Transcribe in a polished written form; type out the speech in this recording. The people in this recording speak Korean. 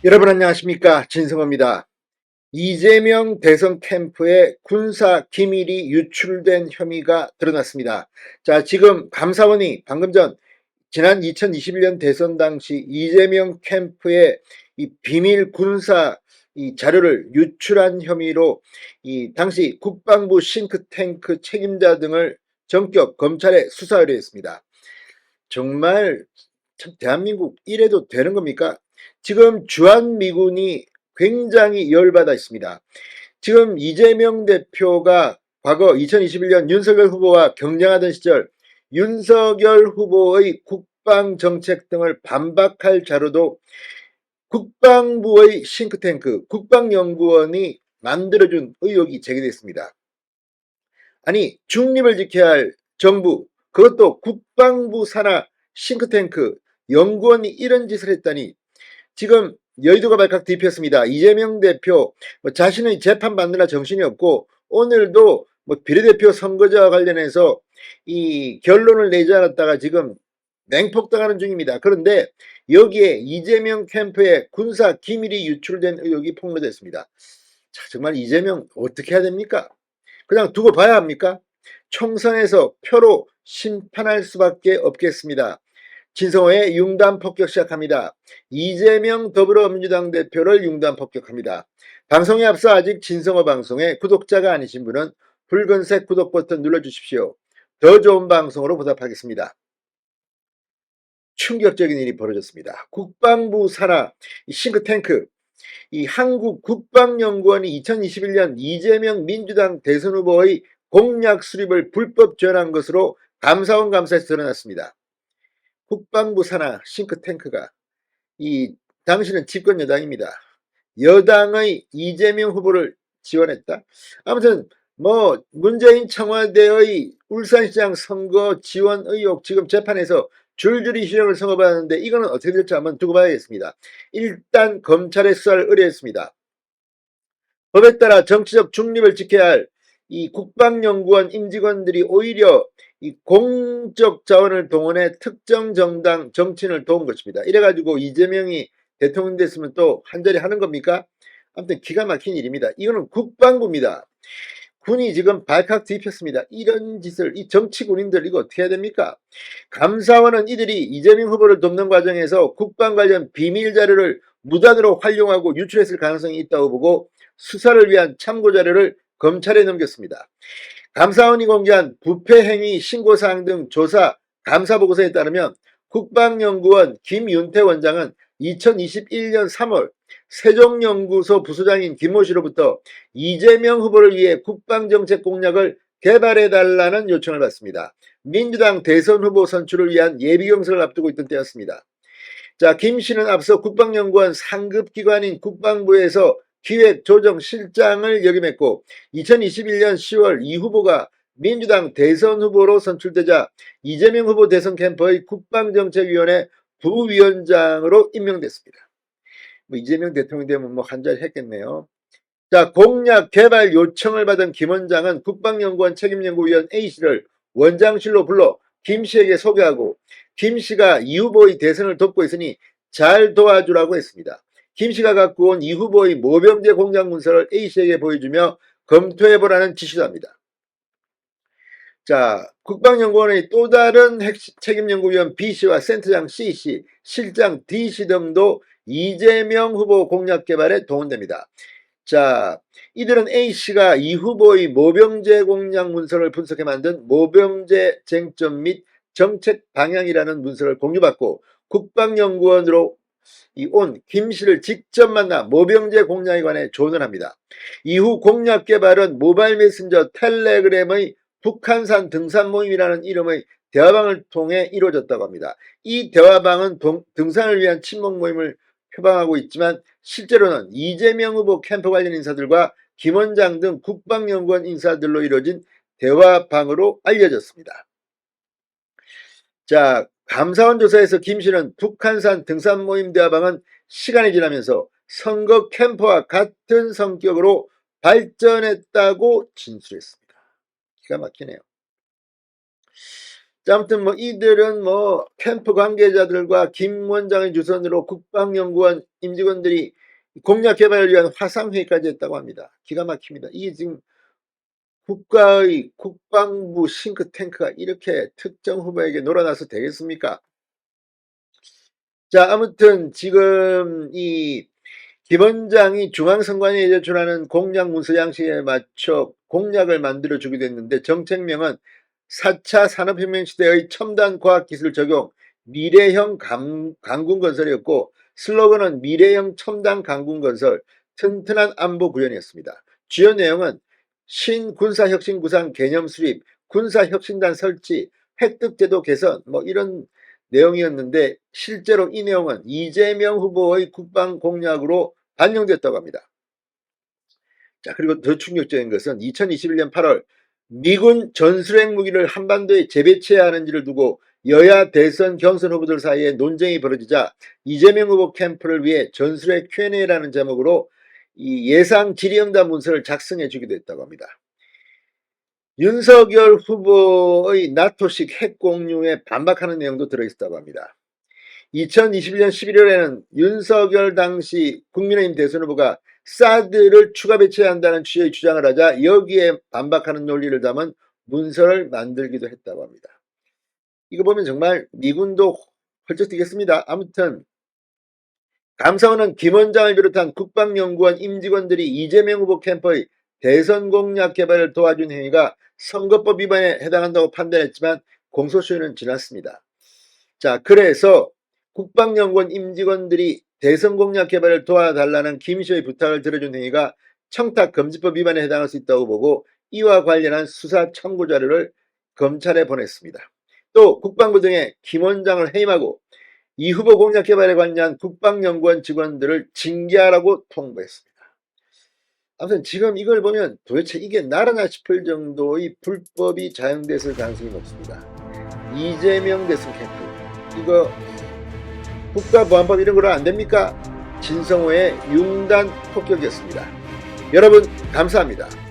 여러분 안녕하십니까, 진성호입니다. 이재명 대선 캠프에 군사 기밀이 유출된 혐의가 드러났습니다. 자, 지금 감사원이 방금 전 지난 2021년 대선 당시 이재명 캠프에 이 비밀 군사 이 자료를 유출한 혐의로 이 당시 국방부 싱크탱크 책임자 등을 전격 검찰에 수사 의뢰했습니다. 정말 참 대한민국 이래도 되는 겁니까? 지금 주한미군이 굉장히 열받아 있습니다. 지금 이재명 대표가 과거 2021년 윤석열 후보와 경쟁하던 시절 윤석열 후보의 국방정책 등을 반박할 자료도 국방부의 싱크탱크 국방연구원이 만들어준 의혹이 제기됐습니다. 아니, 중립을 지켜야 할 정부, 그것도 국방부 산하 싱크탱크 연구원이 이런 짓을 했다니, 지금 여의도가 발칵 뒤폈습니다. 이재명 대표 자신의 재판 받느라 정신이 없고 오늘도 비례대표 선거제와 관련해서 이 결론을 내지 않았다가 지금 맹폭당하는 중입니다. 그런데 여기에 이재명 캠프에 군사 기밀이 유출된 의혹이 폭로됐습니다. 자, 정말 이재명 어떻게 해야 됩니까? 그냥 두고 봐야 합니까? 총선에서 표로 심판할 수밖에 없겠습니다. 진성호의 융단 폭격 시작합니다. 이재명 더불어민주당 대표를 융단 폭격합니다. 방송에 앞서 아직 진성호 방송에 구독자가 아니신 분은 붉은색 구독 버튼 눌러주십시오. 더 좋은 방송으로 보답하겠습니다. 충격적인 일이 벌어졌습니다. 국방부 산하 싱크탱크 이 한국국방연구원이 2021년 이재명 민주당 대선 후보의 공약 수립을 불법 지원한 것으로 감사원 감사에서 드러났습니다. 국방부 산하 싱크탱크가 이 당시는 집권 여당입니다. 여당의 이재명 후보를 지원했다. 아무튼 문재인 청와대의 울산시장 선거 지원 의혹 지금 재판에서 줄줄이 실형을 선고받았는데 이거는 어떻게 될지 한번 두고 봐야겠습니다. 일단 검찰에 수사를 의뢰했습니다. 법에 따라 정치적 중립을 지켜야 할 이 국방연구원 임직원들이 오히려 이 공적 자원을 동원해 특정 정당 정치인을 도운 것입니다. 이래가지고 이재명이 대통령 됐으면 또 한자리 하는 겁니까? 아무튼 기가 막힌 일입니다. 이거는 국방부입니다. 군이 지금 발칵 뒤집혔습니다. 이런 짓을 이 정치 군인들 이거 어떻게 해야 됩니까? 감사원은 이들이 이재명 후보를 돕는 과정에서 국방 관련 비밀 자료를 무단으로 활용하고 유출했을 가능성이 있다고 보고 수사를 위한 참고 자료를 검찰에 넘겼습니다. 감사원이 공개한 부패행위 신고사항 등 조사 감사보고서에 따르면 국방연구원 김윤태 원장은 2021년 3월 세종연구소 부소장인 김모 씨로부터 이재명 후보를 위해 국방정책 공약을 개발해달라는 요청을 받습니다. 민주당 대선 후보 선출을 위한 예비경선을 앞두고 있던 때였습니다. 자, 김 씨는 앞서 국방연구원 상급기관인 국방부에서 기획조정실장을 역임했고 2021년 10월 이 후보가 민주당 대선 후보로 선출되자 이재명 후보 대선 캠프의 국방정책위원회 부위원장으로 임명됐습니다. 이재명 대통령 되면 한자리 했겠네요. 자, 공약 개발 요청을 받은 김 원장은 국방연구원 책임연구위원 A씨를 원장실로 불러 김 씨에게 소개하고 김 씨가 이 후보의 대선을 돕고 있으니 잘 도와주라고 했습니다. 김 씨가 갖고 온 이 후보의 모병제 공작 문서를 A씨에게 보여주며 검토해보라는 지시도 합니다. 자, 국방연구원의 또 다른 책임연구위원 B씨와 센터장 C씨, 실장 D씨 등도 이재명 후보 공약 개발에 동원됩니다. 자, 이들은 A씨가 이 후보의 모병제 공약 문서를 분석해 만든 모병제 쟁점 및 정책 방향이라는 문서를 공유받고 국방연구원으로 온 김씨를 직접 만나 모병제 공약에 관해 조언을 합니다. 이후 공약 개발은 모바일 메신저 텔레그램의 북한산 등산 모임이라는 이름의 대화방을 통해 이루어졌다고 합니다. 이 대화방은 등산을 위한 친목 모임을 표방하고 있지만 실제로는 이재명 후보 캠프 관련 인사들과 김 원장 등 국방연구원 인사들로 이루어진 대화방으로 알려졌습니다. 자, 감사원 조사에서 김 씨는 북한산 등산 모임 대화방은 시간이 지나면서 선거 캠프와 같은 성격으로 발전했다고 진술했습니다. 기가 막히네요. 자, 아무튼 뭐 이들은 뭐 캠프 관계자들과 김 원장의 주선으로 국방연구원 임직원들이 공약 개발을 위한 화상회의까지 했다고 합니다. 기가 막힙니다. 이게 지금 국가의 국방부 싱크탱크가 이렇게 특정 후보에게 놀아나서 되겠습니까? 자, 아무튼 지금 이 김 원장이 중앙선관위에 제출하는 공약 문서 양식에 맞춰 공약을 만들어 주기도 했는데, 정책명은 4차 산업혁명 시대의 첨단 과학기술 적용 미래형 강군건설이었고, 슬로건은 미래형 첨단 강군건설 튼튼한 안보 구현이었습니다. 주요 내용은 신군사혁신구상 개념 수립, 군사혁신단 설치, 획득제도 개선 뭐 이런 내용이었는데, 실제로 이 내용은 이재명 후보의 국방 공약으로 반영됐다고 합니다. 자, 그리고 더 충격적인 것은 2021년 8월 미군 전술핵 무기를 한반도에 재배치해야 하는지를 두고 여야 대선 경선 후보들 사이에 논쟁이 벌어지자 이재명 후보 캠프를 위해 전술핵 Q&A라는 제목으로 이 예상 질의응답 문서를 작성해 주기도 했다고 합니다. 윤석열 후보의 나토식 핵 공유에 반박하는 내용도 들어있다고 합니다. 2021년 11월에는 윤석열 당시 국민의힘 대선 후보가 사드를 추가 배치해야 한다는 취지의 주장을 하자 여기에 반박하는 논리를 담은 문서를 만들기도 했다고 합니다. 이거 보면 정말 미군도 펄쩍 뛰겠습니다. 아무튼 감사원은 김 원장을 비롯한 국방연구원 임직원들이 이재명 후보 캠프의 대선 공약 개발을 도와준 행위가 선거법 위반에 해당한다고 판단했지만 공소시효는 지났습니다. 자, 그래서 국방연구원 임직원들이 대선 공약 개발을 도와달라는 김 씨의 부탁을 들어준 행위가 청탁금지법 위반에 해당할 수 있다고 보고 이와 관련한 수사 청구 자료를 검찰에 보냈습니다. 또 국방부 등에 김 원장을 해임하고 이 후보 공약 개발에 관련 국방연구원 직원들을 징계하라고 통보했습니다. 아무튼 지금 이걸 보면 도대체 이게 나라나 싶을 정도의 불법이 자행됐을 가능성이 높습니다. 이재명 대선 캠프, 이거 국가보안법 이런 거로 안 됩니까? 진성호의 융단 폭격이었습니다. 여러분 감사합니다.